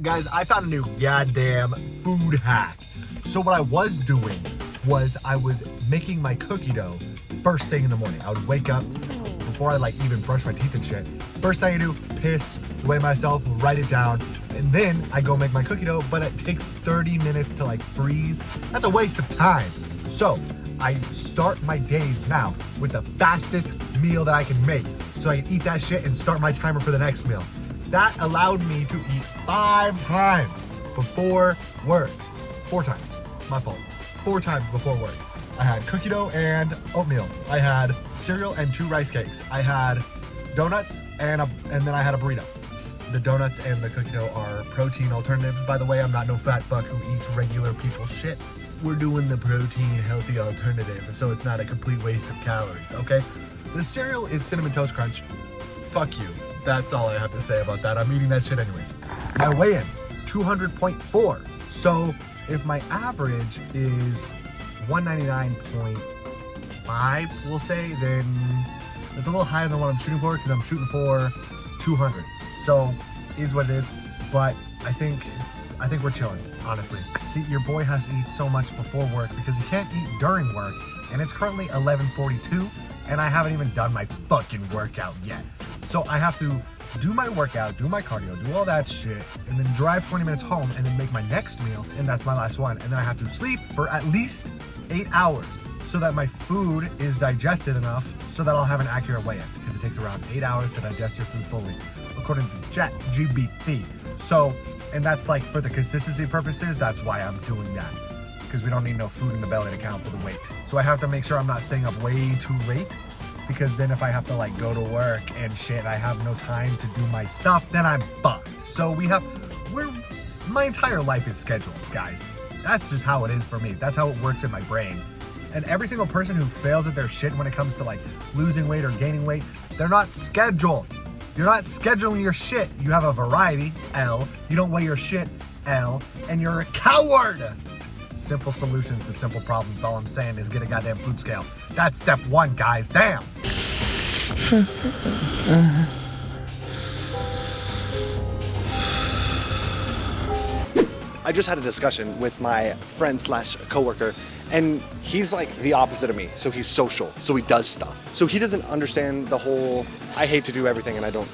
Guys, I found a new goddamn food hack. So what I was doing was I was making my cookie dough first thing in the morning. I would wake up before I even brush my teeth and shit. First thing I do, piss, weigh myself, write it down, and then I go make my cookie dough, but it takes 30 minutes to freeze. That's a waste of time. So I start my days now with the fastest meal that I can make. So I can eat that shit and start my timer for the next meal. That allowed me to eat 5 times before work. 4 times, my fault. 4 times before work. I had cookie dough and oatmeal. I had cereal and 2 rice cakes. I had donuts and then I had a burrito. The donuts and the cookie dough are protein alternatives. By the way, I'm not no fat fuck who eats regular people's shit. We're doing the protein healthy alternative, so it's not a complete waste of calories, okay? The cereal is Cinnamon Toast Crunch. Fuck you. That's all I have to say about that. I'm eating that shit anyways. My weigh-in, 200.4. So if my average is 199.5, we'll say, then it's a little higher than what I'm shooting for because I'm shooting for 200. So is what it is. But I think we're chilling, honestly. See, your boy has to eat so much before work because he can't eat during work. And it's currently 11:42 and I haven't even done my fucking workout yet. So I have to do my workout, do my cardio, do all that shit, and then drive 20 minutes home and then make my next meal, and that's my last one. And then I have to sleep for at least 8 hours so that my food is digested enough so that I'll have an accurate weigh-in, because it takes around 8 hours to digest your food fully, according to ChatGPT. So, and that's for the consistency purposes, that's why I'm doing that, because we don't need no food in the belly to count for the weight. So I have to make sure I'm not staying up way too late, because then if I have to go to work and shit, I have no time to do my stuff, then I'm fucked. So my entire life is scheduled, guys. That's just how it is for me. That's how it works in my brain. And every single person who fails at their shit when it comes to losing weight or gaining weight, they're not scheduled. You're not scheduling your shit. You have a variety, L. You don't weigh your shit, L. And you're a coward. Simple solutions to simple problems. All I'm saying is get a goddamn food scale. That's step 1, guys. Damn. I just had a discussion with my friend slash coworker, and he's the opposite of me. So he's social, so he does stuff. So he doesn't understand the whole, I hate to do everything and I don't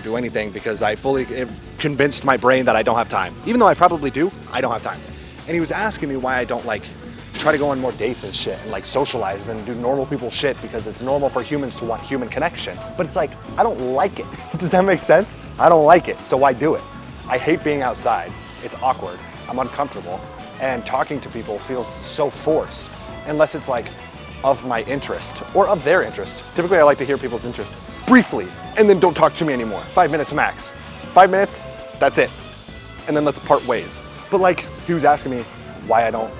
do anything because I fully have convinced my brain that I don't have time. Even though I probably do, I don't have time. And he was asking me why I don't try to go on more dates and shit and socialize and do normal people shit, because it's normal for humans to want human connection. But it's I don't like it. Does that make sense? I don't like it, so why do it? I hate being outside. It's awkward. I'm uncomfortable. And talking to people feels so forced, unless it's of my interest or of their interest. Typically I like to hear people's interests briefly and then don't talk to me anymore. 5 minutes max. 5 minutes, that's it. And then let's part ways. But he was asking me why I don't,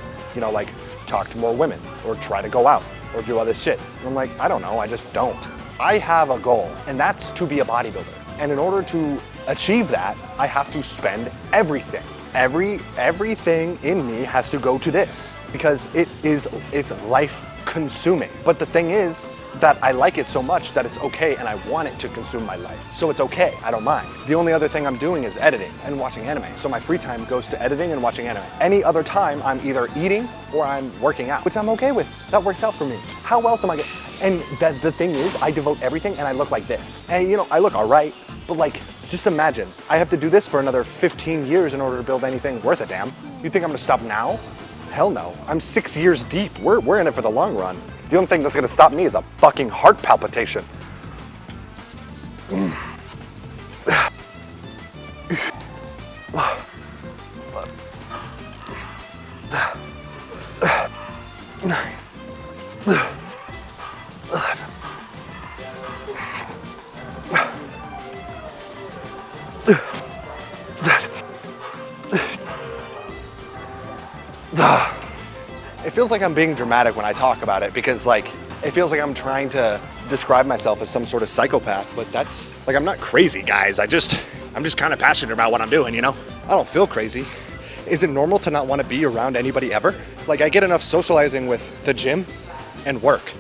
talk to more women or try to go out or do all this shit. And I'm I don't know, I just don't. I have a goal, and that's to be a bodybuilder. And in order to achieve that, I have to spend everything. Everything in me has to go to this, because it's life consuming. But the thing is that I like it so much that it's okay, and I want it to consume my life. So it's okay, I don't mind. The only other thing I'm doing is editing and watching anime. So my free time goes to editing and watching anime. Any other time I'm either eating or I'm working out, which I'm okay with. That works out for me. How else am I gonna, and the thing is, I devote everything and I look like this. And I look all right, but just imagine, I have to do this for another 15 years in order to build anything worth a damn. You think I'm gonna stop now? Hell no, I'm 6 years deep. We're in it for the long run. The only thing that's gonna stop me is a fucking heart palpitation. It feels like I'm being dramatic when I talk about it, because it feels like I'm trying to describe myself as some sort of psychopath, but that's I'm not crazy, guys. I'm just kind of passionate about what I'm doing, I don't feel crazy. Is it normal to not want to be around anybody ever? I get enough socializing with the gym and work.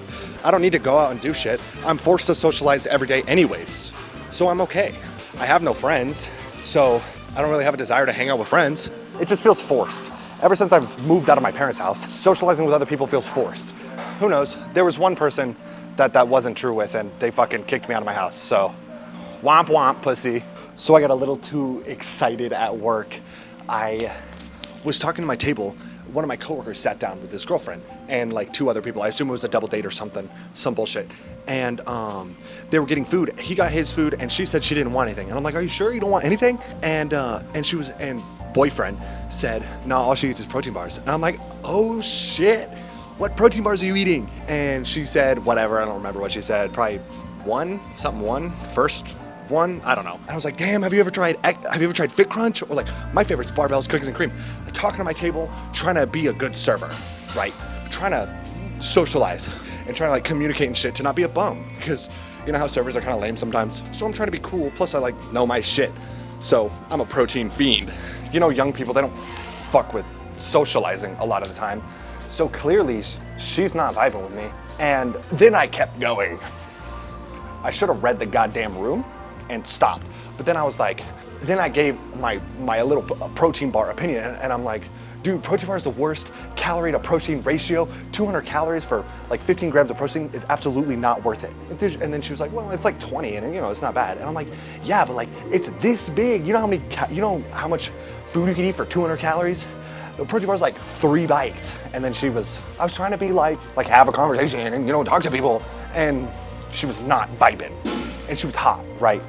I don't need to go out and do shit. I'm forced to socialize every day anyways, so I'm okay. I have no friends, so I don't really have a desire to hang out with friends. It just feels forced. Ever since I've moved out of my parents' house, socializing with other people feels forced. Who knows? There was one person that wasn't true with, and they fucking kicked me out of my house. So, womp womp, pussy. So I got a little too excited at work. I was talking to my table. One of my coworkers sat down with his girlfriend and like 2 other people. I assume it was a double date or something, some bullshit. And they were getting food. He got his food, and she said she didn't want anything. And I'm like, "Are you sure you don't want anything?" And boyfriend said, "No, all she eats is protein bars." And I'm like, "Oh shit, what protein bars are you eating?" And she said, whatever, I don't remember what she said. Probably first one, I don't know. And I was like, "Damn, have you ever tried Fit Crunch?" Or like, my favorite's barbells, cookies and cream. Like, talking to my table, trying to be a good server, right? Trying to socialize and trying to like communicate and shit to not be a bum, because you know how servers are kind of lame sometimes. So I'm trying to be cool. Plus I like know my shit. So I'm a protein fiend. You know, young people, they don't fuck with socializing a lot of the time. So clearly she's not vibing with me. And then I kept going. I should have read the goddamn room and stopped. But then I was like, then I gave my little protein bar opinion, and I'm like, dude, protein bar is the worst calorie to protein ratio. 200 calories for like 15 grams of protein is absolutely not worth it. And then she was like, well, it's like 20, and you know, it's not bad. And I'm like, yeah, but like, it's this big. You know how much food you can eat for 200 calories? The protein bar is like 3 bites. And then I was trying to be like have a conversation and, you know, talk to people. And she was not vibing. And she was hot, right?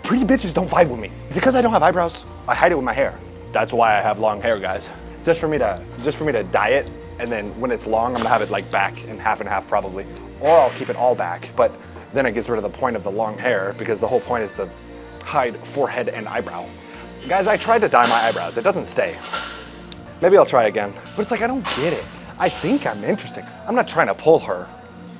Pretty bitches don't vibe with me. Is it because I don't have eyebrows? I hide it with my hair. That's why I have long hair, guys. Just for me to dye it, and then when it's long, I'm gonna have it like back in half and half probably. Or I'll keep it all back, but then it gets rid of the point of the long hair, because the whole point is to hide forehead and eyebrow. Guys, I tried to dye my eyebrows. It doesn't stay. Maybe I'll try again. But it's like, I don't get it. I think I'm interesting. I'm not trying to pull her.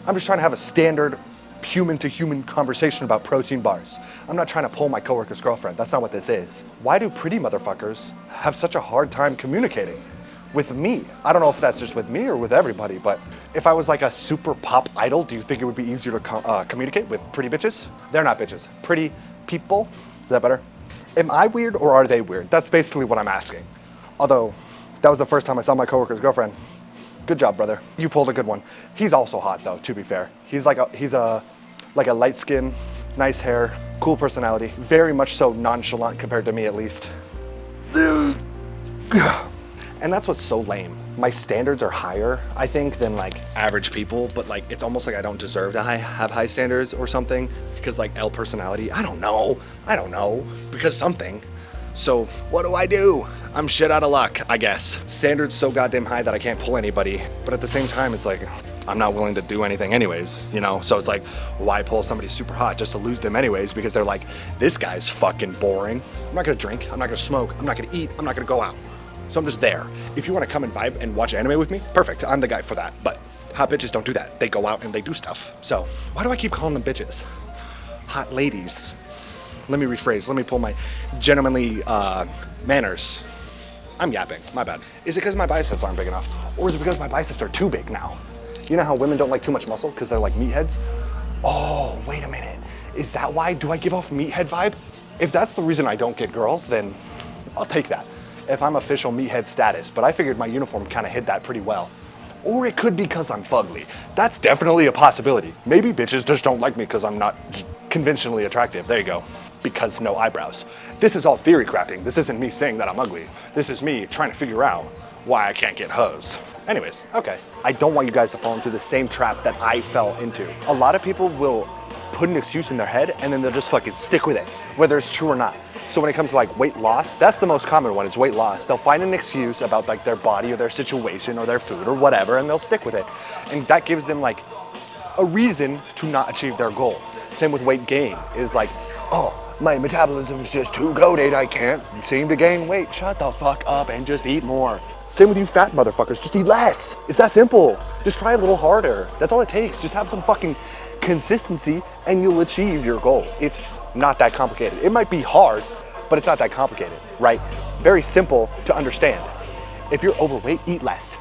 I'm just trying to have a standard human-to-human conversation about protein bars. I'm not trying to pull my coworker's girlfriend. That's not what this is. Why do pretty motherfuckers have such a hard time communicating with me? I don't know if that's just with me or with everybody, but if I was like a super pop idol, do you think it would be easier to communicate with pretty bitches? They're not bitches. Pretty people? Is that better? Am I weird or are they weird? That's basically what I'm asking. Although, that was the first time I saw my coworker's girlfriend. Good job, brother. You pulled a good one. He's also hot though, to be fair. He's a light skin, nice hair, cool personality. Very much so nonchalant compared to me, at least. And that's what's so lame. My standards are higher, I think, than like average people, but like it's almost like I don't deserve to have high standards or something, because like L personality, I don't know, because something. So what do? I'm shit out of luck, I guess. Standards so goddamn high that I can't pull anybody, but at the same time, it's like, I'm not willing to do anything anyways, you know? So it's like, why pull somebody super hot just to lose them anyways? Because they're like, this guy's fucking boring. I'm not gonna drink, I'm not gonna smoke, I'm not gonna eat, I'm not gonna go out. So I'm just there. If you wanna come and vibe and watch anime with me, perfect, I'm the guy for that. But hot bitches don't do that. They go out and they do stuff. So why do I keep calling them bitches? Hot ladies. Let me rephrase, let me pull my gentlemanly manners. I'm yapping, my bad. Is it because my biceps aren't big enough? Or is it because my biceps are too big now? You know how women don't like too much muscle because they're like meatheads? Oh, wait a minute. Is that why? Do I give off meathead vibe? If that's the reason I don't get girls, then I'll take that. If I'm official meathead status, but I figured my uniform kind of hid that pretty well. Or it could be because I'm fugly. That's definitely a possibility. Maybe bitches just don't like me because I'm not conventionally attractive. There you go. Because no eyebrows. This is all theory crafting. This isn't me saying that I'm ugly. This is me trying to figure out why I can't get hoes. Anyways, okay. I don't want you guys to fall into the same trap that I fell into. A lot of people will put an excuse in their head and then they'll just fucking stick with it, whether it's true or not. So when it comes to like weight loss, that's the most common one, is weight loss. They'll find an excuse about like their body or their situation or their food or whatever, and they'll stick with it. And that gives them like a reason to not achieve their goal. Same with weight gain, is like, oh, my metabolism is just too goated, I can't seem to gain weight. Shut the fuck up and just eat more. Same with you fat motherfuckers, just eat less. It's that simple. Just try a little harder. That's all it takes. Just have some fucking consistency and you'll achieve your goals. It's not that complicated. It might be hard, but it's not that complicated, right? Very simple to understand. If you're overweight, eat less.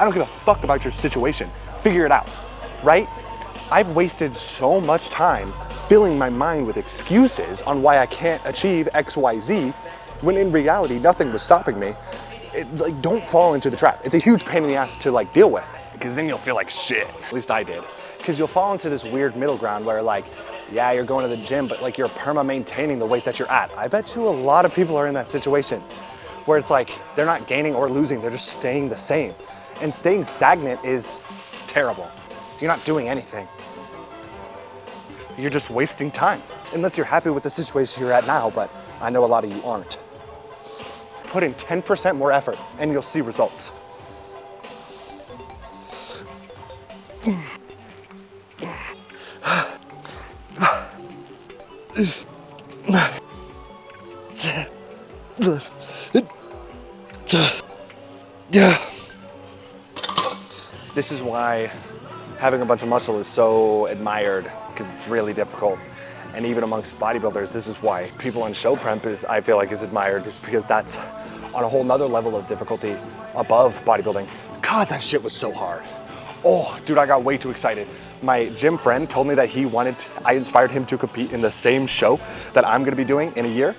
I don't give a fuck about your situation. Figure it out, right? I've wasted so much time filling my mind with excuses on why I can't achieve X, Y, Z, when in reality, nothing was stopping me. Like, don't fall into the trap. It's a huge pain in the ass to like deal with, because then you'll feel like shit. At least I did. Because you'll fall into this weird middle ground where like, yeah, you're going to the gym, but like you're maintaining the weight that you're at. I bet you a lot of people are in that situation where it's like, they're not gaining or losing, they're just staying the same. And staying stagnant is terrible. You're not doing anything. You're just wasting time. Unless you're happy with the situation you're at now, but I know a lot of you aren't. Put in 10% more effort and you'll see results. This is why having a bunch of muscle is so admired, because it's really difficult. And even amongst bodybuilders, this is why people on show prep I feel like is admired, just because that's on a whole nother level of difficulty above bodybuilding. God, that shit was so hard. Oh, dude, I got way too excited. My gym friend told me that I inspired him to compete in the same show that I'm gonna be doing in a year.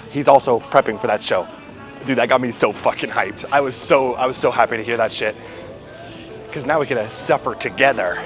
He's also prepping for that show. Dude, that got me so fucking hyped. I was so happy to hear that shit. Because now we get to suffer together.